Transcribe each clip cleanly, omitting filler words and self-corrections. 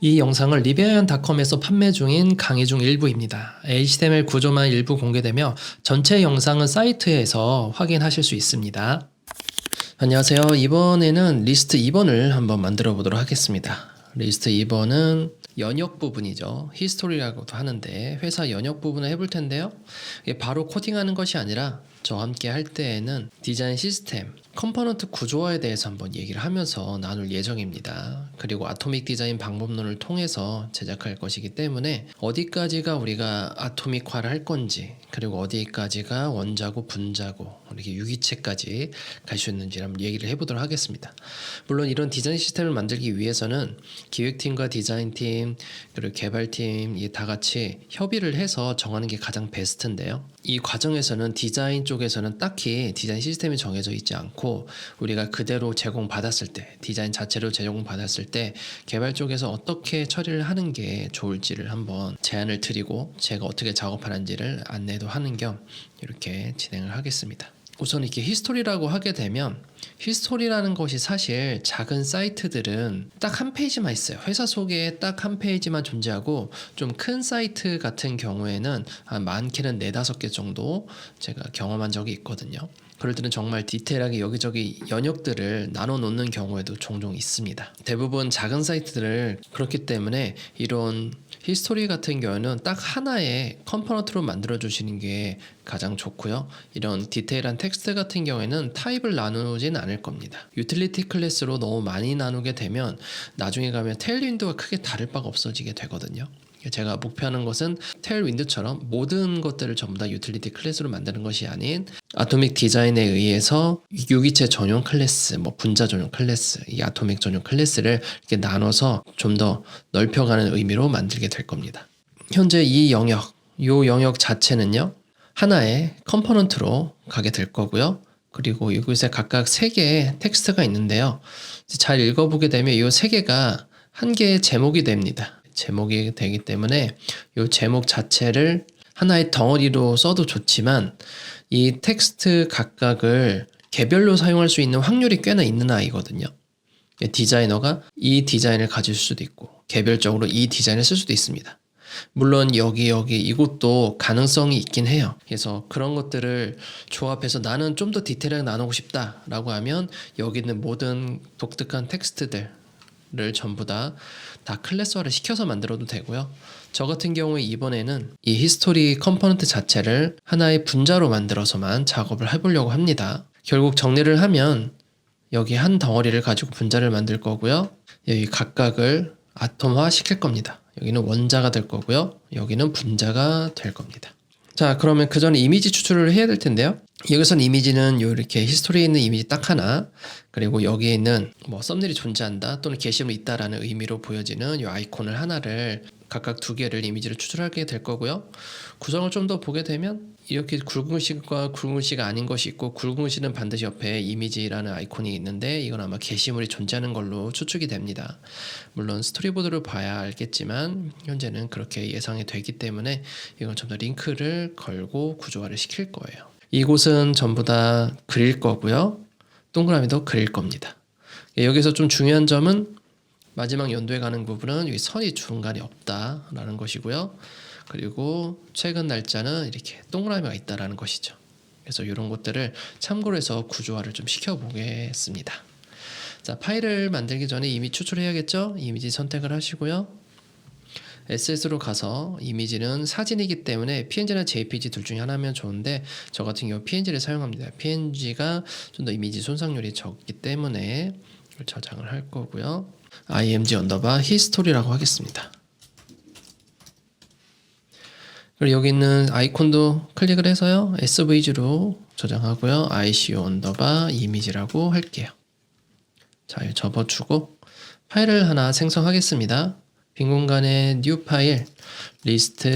이 영상은 리베이언닷컴에서 판매 중인 강의 중 일부입니다. HTML 구조만 일부 공개되며 전체 영상은 사이트에서 확인하실 수 있습니다. 안녕하세요. 이번에는 리스트 2번을 한번 만들어 보도록 하겠습니다. 리스트 2번은 연역 부분이죠. 히스토리라고도 하는데 회사 연역 부분을 해볼 텐데요. 이게 바로 코딩하는 것이 아니라 저와 함께 할 때에는 디자인 시스템, 컴포넌트 구조화에 대해서 한번 얘기를 하면서 나눌 예정입니다. 그리고 아토믹 디자인 방법론을 통해서 제작할 것이기 때문에 어디까지가 우리가 아토믹화를 할 건지, 그리고 어디까지가 원자고 분자고 이렇게 유기체까지 갈 수 있는지 한번 얘기를 해보도록 하겠습니다. 물론 이런 디자인 시스템을 만들기 위해서는 기획팀과 디자인팀 그리고 개발팀 다 같이 협의를 해서 정하는 게 가장 베스트인데요. 이 과정에서는 디자인 쪽에서는 딱히 디자인 시스템이 정해져 있지 않고 우리가 그대로 제공받았을 때, 디자인 자체로 제공받았을 때 개발 쪽에서 어떻게 처리를 하는 게 좋을지를 한번 제안을 드리고 제가 어떻게 작업하는지를 안내도 하는 겸 이렇게 진행을 하겠습니다. 우선 이렇게 히스토리라고 하게 되면 히스토리라는 것이 사실 작은 사이트들은 딱 한 페이지만 있어요. 회사 소개에 딱 한 페이지만 존재하고 좀 큰 사이트 같은 경우에는 많게는 4-5개 정도 제가 경험한 적이 있거든요. 그럴 때는 정말 디테일하게 여기저기 연역들을 나눠 놓는 경우에도 종종 있습니다. 대부분 작은 사이트들을 그렇기 때문에 이런 히스토리 같은 경우는 딱 하나의 컴포넌트로 만들어 주시는 게 가장 좋고요. 이런 디테일한 텍스트 같은 경우에는 타입을 나누진 않을 겁니다. 유틸리티 클래스로 너무 많이 나누게 되면 나중에 가면 테일윈도가 크게 다를 바가 없어지게 되거든요. 제가 목표하는 것은 테일윈드처럼 모든 것들을 전부 다 유틸리티 클래스로 만드는 것이 아닌 아토믹 디자인에 의해서 유기체 전용 클래스, 분자 전용 클래스, 이 아토믹 전용 클래스를 이렇게 나눠서 좀 더 넓혀가는 의미로 만들게 될 겁니다. 현재 이 영역 자체는요, 하나의 컴포넌트로 가게 될 거고요. 그리고 이곳에 각각 3개의 텍스트가 있는데요. 잘 읽어보게 되면 이 3개가 한 개의 제목이 됩니다. 제목이 되기 때문에 이 제목 자체를 하나의 덩어리로 써도 좋지만 이 텍스트 각각을 개별로 사용할 수 있는 확률이 꽤나 있는 아이거든요. 디자이너가 이 디자인을 가질 수도 있고 개별적으로 이 디자인을 쓸 수도 있습니다. 물론 여기 이것도 가능성이 있긴 해요. 그래서 그런 것들을 조합해서 나는 좀 더 디테일하게 나누고 싶다라고 하면 여기 있는 모든 독특한 텍스트들 를 전부 다 클래스화를 시켜서 만들어도 되고요. 저 같은 경우에 이번에는 이 히스토리 컴포넌트 자체를 하나의 분자로 만들어서만 작업을 해보려고 합니다. 결국 정리를 하면 여기 한 덩어리를 가지고 분자를 만들 거고요. 여기 각각을 아톰화 시킬 겁니다. 여기는 원자가 될 거고요. 여기는 분자가 될 겁니다. 자, 그러면 그 전에 이미지 추출을 해야 될 텐데요. 여기선 이미지는 이렇게 히스토리에 있는 이미지 딱 하나, 그리고 여기에 있는 썸네일이 존재한다 또는 게시물이 있다라는 의미로 보여지는 이 아이콘을 하나를 각각 2개를 이미지를 추출하게 될 거고요. 구성을 좀 더 보게 되면 이렇게 굵은 글씨과 굵은 글씨가 아닌 것이 있고, 굵은 글씨는 반드시 옆에 이미지라는 아이콘이 있는데 이건 아마 게시물이 존재하는 걸로 추측이 됩니다. 물론 스토리보드를 봐야 알겠지만 현재는 그렇게 예상이 되기 때문에 이건 좀 더 링크를 걸고 구조화를 시킬 거예요. 이곳은 전부 다 그릴 거고요. 동그라미도 그릴 겁니다. 여기서 좀 중요한 점은 마지막 연도에 가는 부분은 여기 선이 중간에 없다라는 것이고요. 그리고 최근 날짜는 이렇게 동그라미가 있다라는 것이죠. 그래서 이런 것들을 참고로 해서 구조화를 좀 시켜보겠습니다. 자, 파일을 만들기 전에 이미 추출해야겠죠? 이미지 선택을 하시고요. SS로 가서 이미지는 사진이기 때문에 PNG나 JPG 둘 중에 하나면 좋은데 저 같은 경우 PNG를 사용합니다. PNG가 좀 더 이미지 손상률이 적기 때문에 저장을 할 거고요. img_history라고 하겠습니다. 그리고 여기 있는 아이콘도 클릭을 해서요. SVG로 저장하고요. ico_image라고 할게요. 자, 이거 접어주고 파일을 하나 생성하겠습니다. 빈 공간에 new 파일 list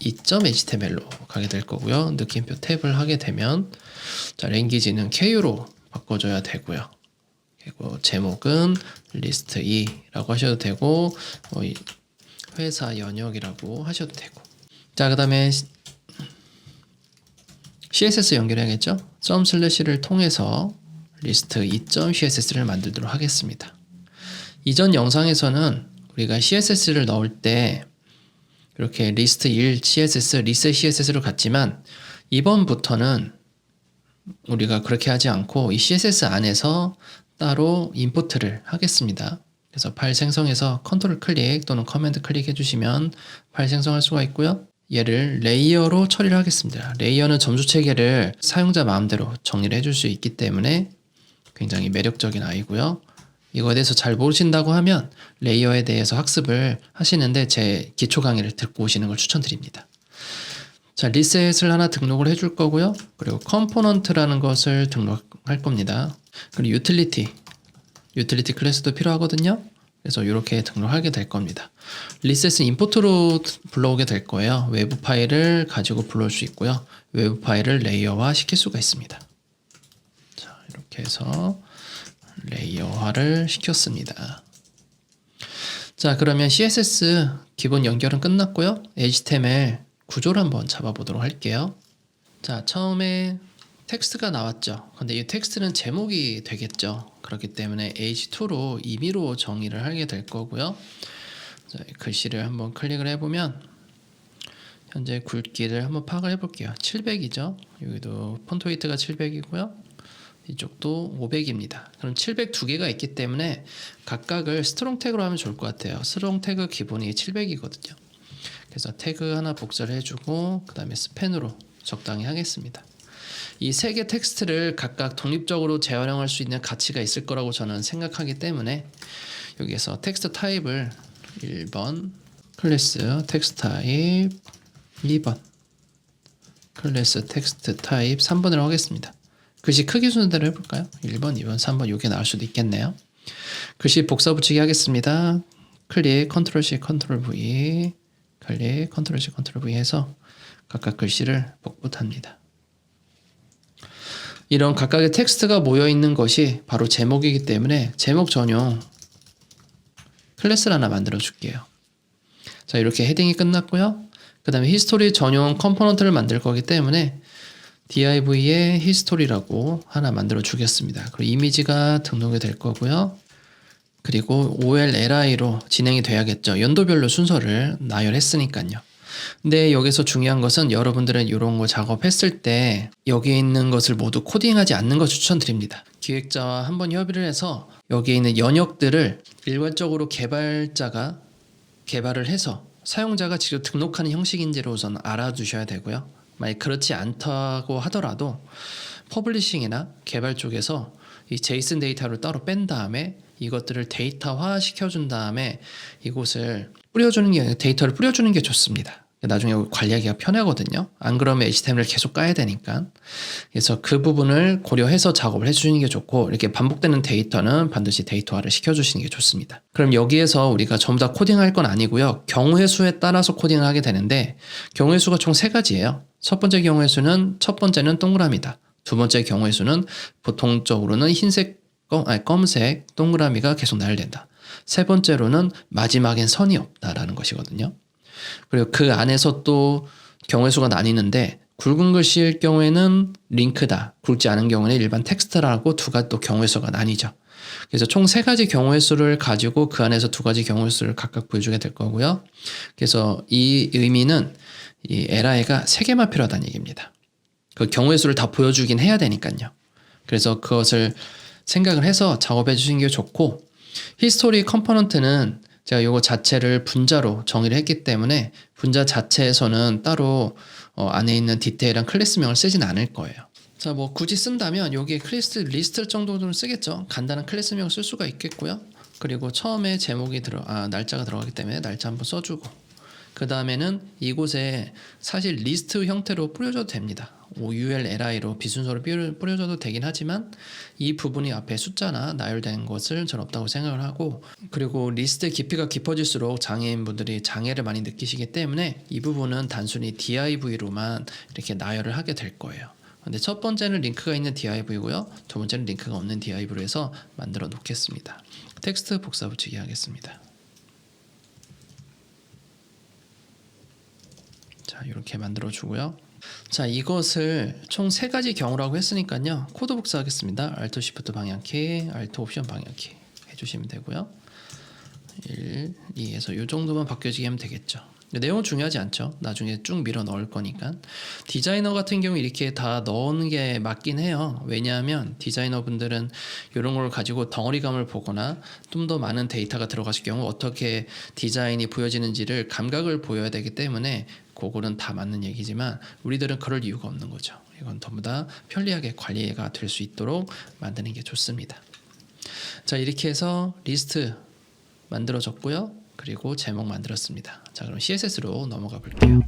2.html로 가게 될 거고요. 느낌표 탭을 하게 되면 자, 랭귀지는 KU로 바꿔줘야 되고요. 그리고 제목은 list 2라고 하셔도 되고 회사 연역이라고 하셔도 되고, 자, 그 다음에 CSS 연결해야겠죠? //를 통해서 list 2.css를 만들도록 하겠습니다. 이전 영상에서는 우리가 CSS를 넣을 때 이렇게 리스트 1 CSS, 리셋 CSS로 갔지만 이번부터는 우리가 그렇게 하지 않고 이 CSS 안에서 따로 임포트를 하겠습니다. 그래서 파일 생성해서 컨트롤 클릭 또는 커맨드 클릭 해주시면 파일 생성할 수가 있고요. 얘를 레이어로 처리를 하겠습니다. 레이어는 점수 체계를 사용자 마음대로 정리를 해줄 수 있기 때문에 굉장히 매력적인 아이고요. 이거에 대해서 잘 모르신다고 하면 레이어에 대해서 학습을 하시는데 제 기초 강의를 듣고 오시는 걸 추천드립니다. 자, 리셋을 하나 등록을 해줄 거고요. 그리고 컴포넌트라는 것을 등록할 겁니다. 그리고 유틸리티 클래스도 필요하거든요. 그래서 이렇게 등록하게 될 겁니다. 리셋은 임포트로 불러오게 될 거예요. 외부 파일을 가지고 불러올 수 있고요. 외부 파일을 레이어화 시킬 수가 있습니다. 자, 이렇게 해서 레이어화를 시켰습니다. 자, 그러면 CSS 기본 연결은 끝났고요. HTML 구조를 한번 잡아보도록 할게요. 자, 처음에 텍스트가 나왔죠. 근데 이 텍스트는 제목이 되겠죠. 그렇기 때문에 H2로 임의로 정의를 하게 될 거고요. 자, 글씨를 한번 클릭을 해보면 현재 굵기를 한번 파악을 해볼게요. 700이죠. 여기도 폰트 웨이트가 700이고요. 이쪽도 500입니다. 그럼 700 두 개가 있기 때문에 각각을 스트롱 태그로 하면 좋을 것 같아요. 스트롱 태그 기본이 700이거든요. 그래서 태그 하나 복사를 해주고 그 다음에 스팬으로 적당히 하겠습니다. 이 세 개 텍스트를 각각 독립적으로 재활용할 수 있는 가치가 있을 거라고 저는 생각하기 때문에 여기에서 텍스트 타입을 1번, 클래스 텍스트 타입 2번, 클래스 텍스트 타입 3번으로 하겠습니다. 글씨 크기 순서대로 해볼까요? 1번, 2번, 3번 이게 나올 수도 있겠네요. 글씨 복사 붙이기 하겠습니다. 클릭, 컨트롤 C, 컨트롤 V, 클릭, 컨트롤 C, 컨트롤 V 해서 각각 글씨를 복붙합니다. 이런 각각의 텍스트가 모여있는 것이 바로 제목이기 때문에 제목 전용 클래스를 하나 만들어 줄게요. 자, 이렇게 헤딩이 끝났고요. 그 다음에 히스토리 전용 컴포넌트를 만들 거기 때문에 div의 히스토리라고 하나 만들어 주겠습니다. 그리고 이미지가 등록이 될 거고요. 그리고 OLLI로 진행이 돼야겠죠. 연도별로 순서를 나열했으니까요. 근데 여기서 중요한 것은 여러분들은 이런 거 작업했을 때 여기에 있는 것을 모두 코딩하지 않는 것 추천드립니다. 기획자와 한번 협의를 해서 여기에 있는 연역들을 일괄적으로 개발자가 개발을 해서 사용자가 직접 등록하는 형식인지를 우선 알아두셔야 되고요. 만약 그렇지 않다고 하더라도 퍼블리싱이나 개발 쪽에서 이 제이슨 데이터를 따로 뺀 다음에 이것들을 데이터화 시켜준 다음에 이곳을 뿌려주는 게 데이터를 뿌려주는 게 좋습니다. 나중에 관리하기가 편하거든요. 안 그러면 HTML을 계속 까야 되니까. 그래서 그 부분을 고려해서 작업을 해주시는 게 좋고 이렇게 반복되는 데이터는 반드시 데이터화를 시켜주시는 게 좋습니다. 그럼 여기에서 우리가 전부 다 코딩할 건 아니고요. 경우의 수에 따라서 코딩을 하게 되는데 경우의 수가 총 3가지예요. 첫 번째 경우의 수는 첫 번째는 동그라미다. 두 번째 경우의 수는 보통적으로는 흰색, 검은색 동그라미가 계속 나열된다. 세 번째로는 마지막엔 선이 없다라는 것이거든요. 그리고 그 안에서 또 경우의 수가 나뉘는데 굵은 글씨일 경우에는 링크다. 굵지 않은 경우에는 일반 텍스트라고 두 가지 또 경우의 수가 나뉘죠. 그래서 총 3가지 경우의 수를 가지고 그 안에서 2가지 경우의 수를 각각 보여주게 될 거고요. 그래서 이 의미는 이 LI가 3개만 필요하다는 얘기입니다. 그 경우의 수를 다 보여주긴 해야 되니까요. 그래서 그것을 생각을 해서 작업해 주시는 게 좋고 히스토리 컴포넌트는 제가 이거 자체를 분자로 정의를 했기 때문에 분자 자체에서는 따로 안에 있는 디테일한 클래스명을 쓰진 않을 거예요. 자, 뭐 굳이 쓴다면 여기에 클래스 리스트 정도는 쓰겠죠. 간단한 클래스명을 쓸 수가 있겠고요. 그리고 처음에 제목이 날짜가 들어가기 때문에 날짜 한번 써주고 그 다음에는 이곳에 사실 리스트 형태로 뿌려줘도 됩니다. OULLI로 비순서로 뿌려줘도 되긴 하지만 이 부분이 앞에 숫자나 나열된 것을 전 없다고 생각을 하고 그리고 리스트의 깊이가 깊어질수록 장애인분들이 장애를 많이 느끼시기 때문에 이 부분은 단순히 div로만 이렇게 나열을 하게 될 거예요. 근데 첫 번째는 링크가 있는 div고요. 두 번째는 링크가 없는 div로 해서 만들어 놓겠습니다. 텍스트 복사 붙이기 하겠습니다. 자, 이렇게 만들어 주고요. 자, 이것을 총 3가지 경우라고 했으니까요. 코드 복사하겠습니다. Alt Shift 방향키, Alt 옵션 방향키 해주시면 되고요. 1, 2에서 이 정도만 바뀌어지게 하면 되겠죠. 내용은 중요하지 않죠. 나중에 쭉 밀어 넣을 거니까. 디자이너 같은 경우 이렇게 다 넣는 게 맞긴 해요. 왜냐하면 디자이너 분들은 이런 걸 가지고 덩어리감을 보거나 좀 더 많은 데이터가 들어갔을 경우 어떻게 디자인이 보여지는지를 감각을 보여야 되기 때문에 그거는 다 맞는 얘기지만 우리들은 그럴 이유가 없는 거죠. 이건 전부 다 편리하게 관리가 될 수 있도록 만드는 게 좋습니다. 자, 이렇게 해서 리스트 만들어졌고요. 그리고 제목 만들었습니다. 자, 그럼 CSS로 넘어가 볼게요.